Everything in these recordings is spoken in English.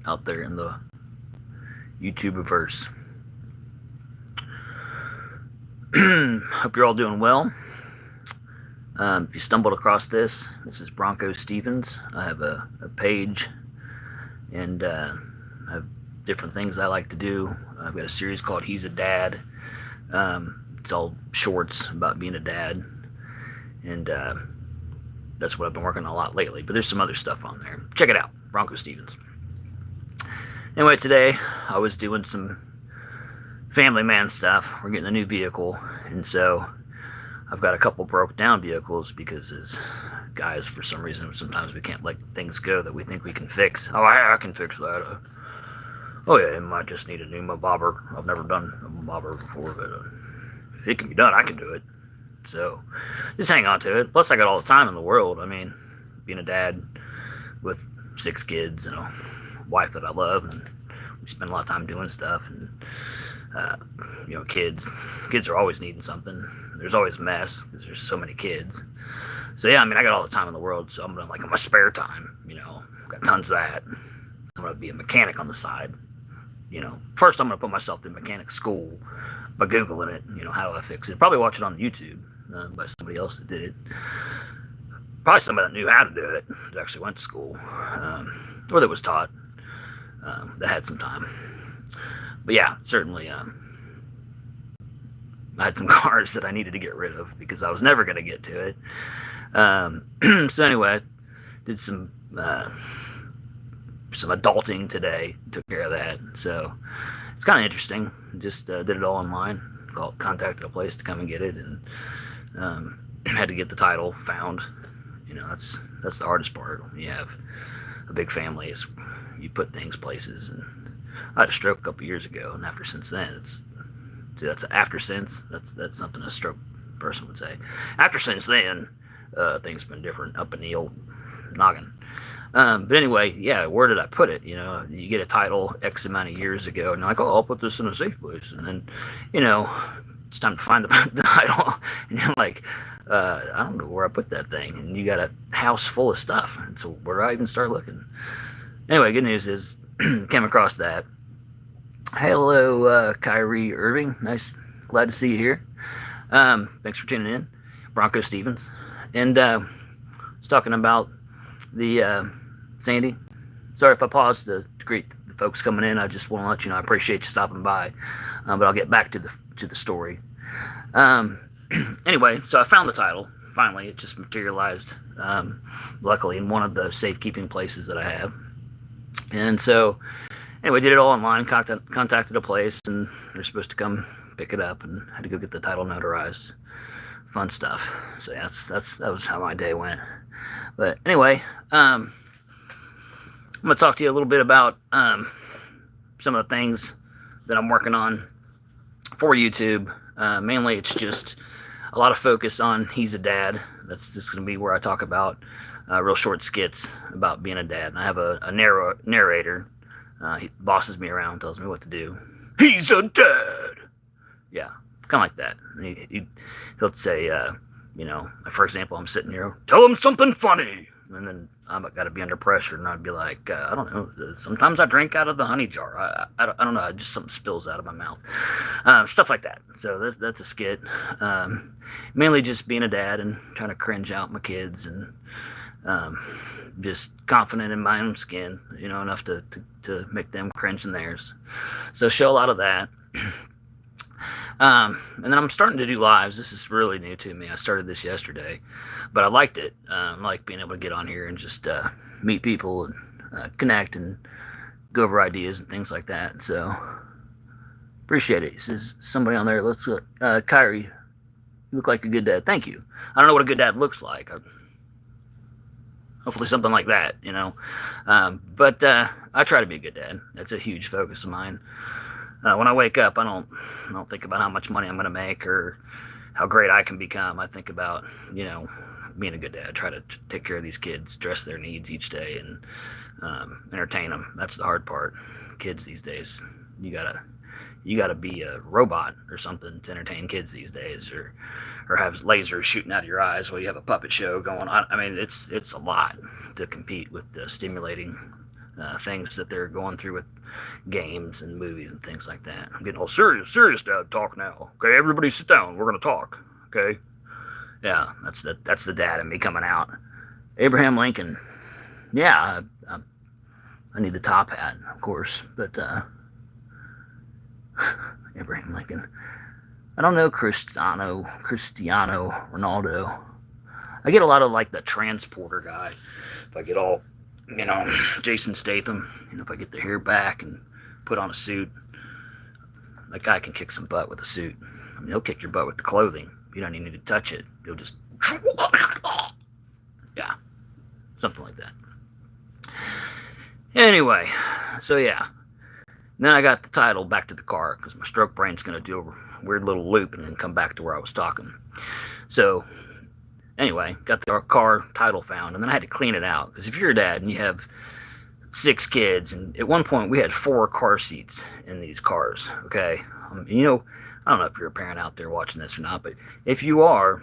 out there in the YouTubeverse. Hope you're all doing well. If you stumbled across this is BroncoStevens. I have a page, and I have different things I like to do. I've got a series called He's a Dad. It's all shorts about being a dad, and that's what I've been working on a lot lately. But there's some other stuff on there. Check it out, BroncoStevens. Anyway, today I was doing some family man stuff. We're getting a new vehicle, and so I've got a couple broke down vehicles because as guys, for some reason, sometimes we can't let things go that we think we can fix. Oh, I can fix that. Oh yeah, it might just need a new bobber. I've never done a bobber before, but if it can be done, I can do it. So just hang on to it. Plus, I got all the time in the world. I mean, being a dad with 6 kids and a wife that I love, and we spend a lot of time doing stuff, and kids are always needing something. There's always a mess because there's so many kids. So yeah, I mean, I got all the time in the world. So I'm gonna, like, in my spare time, got tons of that. I'm gonna be a mechanic on the side. First I'm gonna put myself through mechanic school by Googling it. How do I fix it? Probably watch it on YouTube by somebody else that did it. Probably somebody that knew how to do it, that actually went to school, or that was taught, that had some time. But yeah, certainly, I had some cars that I needed to get rid of because I was never going to get to it. So anyway, I did some adulting today, took care of that. So it's kind of interesting. Just did it all online. Contacted a place to come and get it, and had to get the title found. That's the hardest part. When you have a big family, is you put things places. And I had a stroke a couple years ago, and since then, that's something a stroke person would say. Since then, things have been different up in the old noggin. But anyway, yeah, where did I put it? You get a title X amount of years ago, and you're like, oh, I'll put this in a safe place. And then, it's time to find the title, and you're like, I don't know where I put that thing. And you got a house full of stuff. And so where do I even start looking? Anyway, good news is, came across that. Hello, Kyrie Irving. Nice. Glad to see you here. Thanks for tuning in. BroncoStevens. And I was talking about the Sandy. Sorry if I paused to greet the folks coming in. I just want to let you know I appreciate you stopping by. But I'll get back to the story. Anyway, so I found the title. Finally, it just materialized, luckily, in one of the safekeeping places that I have. And so, anyway, did it all online, contacted a place, and they're supposed to come pick it up, and had to go get the title notarized. Fun stuff. So yeah, that was how my day went. But anyway, I'm going to talk to you a little bit about some of the things that I'm working on for YouTube. Mainly, it's just a lot of focus on He's a Dad. That's just going to be where I talk about real short skits about being a dad. And I have a narrator. He bosses me around, tells me what to do. He's a dad. Yeah, kind of like that. He'll say, for example, I'm sitting here, tell him something funny. And then I've got to be under pressure, and I'd be like, I don't know. Sometimes I drink out of the honey jar. I don't know. Just something spills out of my mouth. Stuff like that. So that's a skit. Mainly just being a dad and trying to cringe out my kids, and just confident in my own skin, enough to make them cringe in theirs. So show a lot of that. And then I'm starting to do lives. This is really new to me. I started this yesterday, but I liked it. I like being able to get on here and just meet people and connect and go over ideas and things like that. So appreciate it. He says somebody on there, let's Kyrie, you look like a good dad. Thank you. I don't know what a good dad looks like. Hopefully something like that, But I try to be a good dad. That's a huge focus of mine. When I wake up, I don't think about how much money I'm going to make or how great I can become. I think about, being a good dad. Try to take care of these kids, dress their needs each day, and entertain them. That's the hard part. Kids these days, you gotta be a robot or something to entertain kids these days, or have lasers shooting out of your eyes while you have a puppet show going on. I mean, it's a lot to compete with the stimulating things that they're going through with games and movies and things like that. I'm getting all serious, Dad. Talk now. Okay, everybody sit down. We're gonna talk. Okay. Yeah, that's the dad in me coming out. Abraham Lincoln. Yeah, I need the top hat, of course, but Abraham Lincoln. I don't know Cristiano Ronaldo. I get a lot of like the transporter guy. If I get all, Jason Statham, if I get the hair back and put on a suit, that guy can kick some butt with a suit. I mean, he'll kick your butt with the clothing. You don't even need to touch it. He'll just, yeah, something like that. Anyway, so yeah. Then I got the title back to the car because my stroke brain's going to do a weird little loop and then come back to where I was talking. So anyway, got the car title found, and then I had to clean it out because if you're a dad and you have 6 kids, and at one point we had 4 car seats in these cars, okay? I don't know if you're a parent out there watching this or not, but if you are,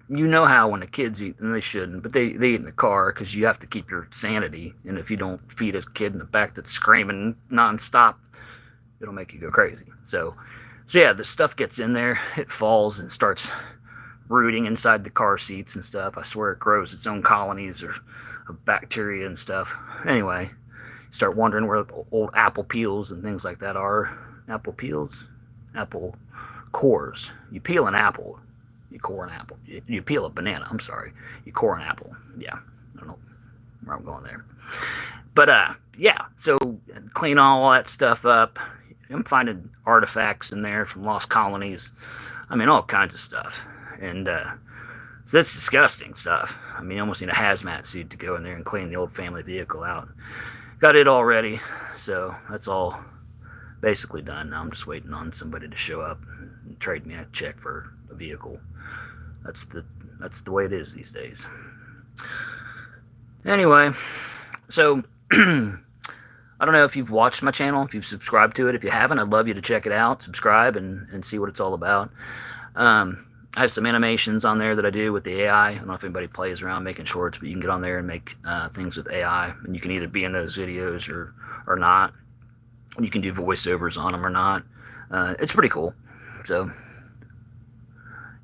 you know how when the kids eat, and they shouldn't, but they eat in the car because you have to keep your sanity, and if you don't feed a kid in the back that's screaming nonstop, it'll make you go crazy. So yeah, the stuff gets in there, it falls and starts rooting inside the car seats and stuff. I swear it grows its own colonies of bacteria and stuff. Anyway, start wondering where the old apple peels and things like that are. Apple peels? Apple cores. You peel an apple. You core an apple. You peel a banana. I'm sorry. You core an apple. Yeah. I don't know where I'm going there. But, yeah. So, clean all that stuff up. I'm finding artifacts in there from lost colonies. I mean, all kinds of stuff. And, so that's disgusting stuff. I mean, you almost need a hazmat suit to go in there and clean the old family vehicle out. Got it all ready. So, that's all basically done. Now I'm just waiting on somebody to show up and trade me a check for a vehicle. That's the way it is these days. Anyway, so I don't know if you've watched my channel, if you've subscribed to it. If you haven't, I'd love you to check it out, subscribe, and see what it's all about. I have some animations on there that I do with the AI. I don't know if anybody plays around making shorts, but you can get on there and make things with AI, and you can either be in those videos or not. You can do voiceovers on them or not. It's pretty cool. So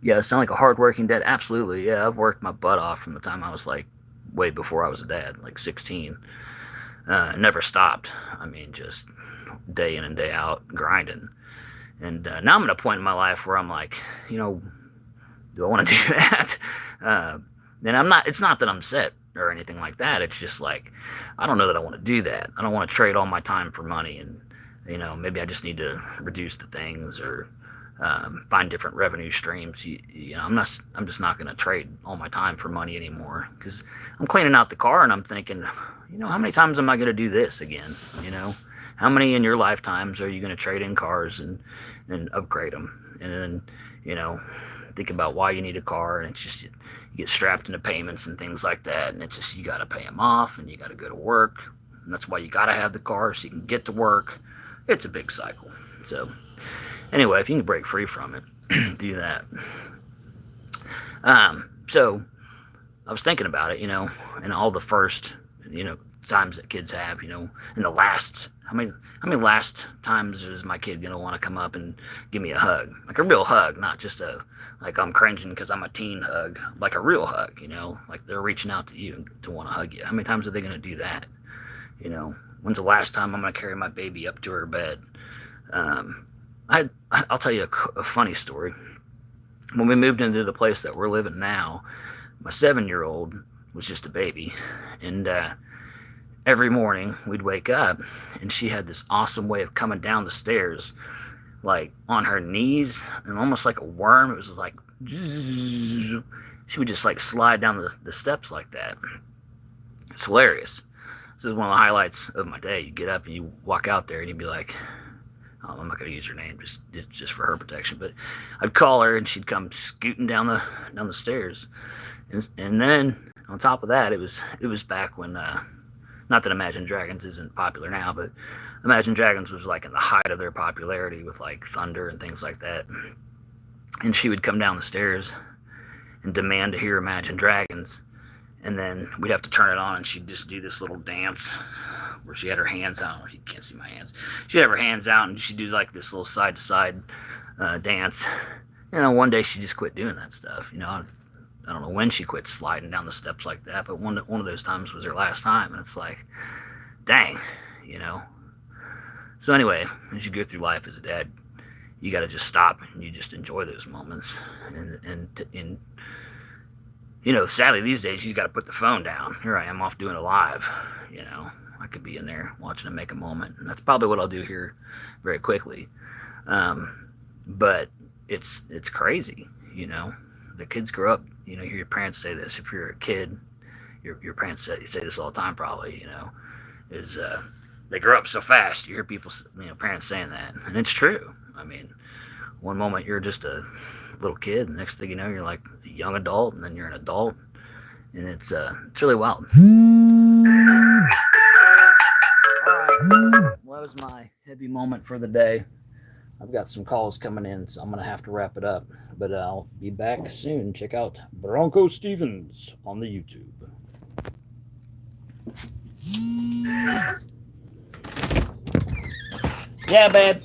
yeah, sound like a hard-working dad? Absolutely, yeah. I've worked my butt off from the time I was like way before I was a dad, like 16. Never stopped. I mean, just day in and day out grinding. And now I'm at a point in my life where I'm like, do I want to do that? And I'm not. It's not that I'm set or anything like that. It's just like I don't know that I want to do that. I don't want to trade all my time for money, and maybe I just need to reduce the things or find different revenue streams. I'm just not going to trade all my time for money anymore because I'm cleaning out the car and I'm thinking, how many times am I going to do this again? How many in your lifetimes are you going to trade in cars and upgrade them? And then, think about why you need a car, and it's just you get strapped into payments and things like that, and it's just you got to pay them off and you got to go to work, and that's why you got to have the car so you can get to work. It's a big cycle. So anyway, if you can break free from it, do that. So I was thinking about it, and all the first, times that kids have, in the last, how many last times is my kid going to want to come up and give me a hug? Like a real hug, not just like I'm cringing because I'm a teen hug, like a real hug, like they're reaching out to you to want to hug you. How many times are they going to do that? When's the last time I'm going to carry my baby up to her bed? I'll tell you a funny story. When we moved into the place that we're living now, my 7-year-old was just a baby, and every morning we'd wake up, and she had this awesome way of coming down the stairs, like on her knees, and almost like a worm. It was like she would just like slide down the steps like that. It's hilarious. This is one of the highlights of my day. You get up and you walk out there, and you'd be like, I'm not going to use her name just for her protection, but I'd call her and she'd come scooting down the stairs, and then on top of that, it was back when not that Imagine Dragons isn't popular now, but Imagine Dragons was like in the height of their popularity with like thunder and things like that, and she would come down the stairs and demand to hear Imagine Dragons, and then we'd have to turn it on and she'd just do this little dance where she had her hands out. You can't see my hands. She'd have her hands out, and she'd do like this little side-to-side dance. One day she just quit doing that stuff. I don't know when she quit sliding down the steps like that, but one of those times was her last time, and it's like, dang, So anyway, as you go through life as a dad, you got to just stop and you just enjoy those moments. And sadly these days you got to put the phone down. Here I am off doing it live. I could be in there watching them make a moment, and that's probably what I'll do here very quickly. But it's crazy. The kids grow up. You hear your parents say this. If you're a kid, your parents say this all the time. Probably, is they grow up so fast. You hear people, parents saying that, and it's true. I mean, one moment you're just a little kid, and the next thing you know, you're like a young adult, and then you're an adult, and it's really wild. All right, well, that was my heavy moment for the day. I've got some calls coming in, so I'm going to have to wrap it up. But I'll be back soon. Check out BroncoStevens on the YouTube. Yeah, babe.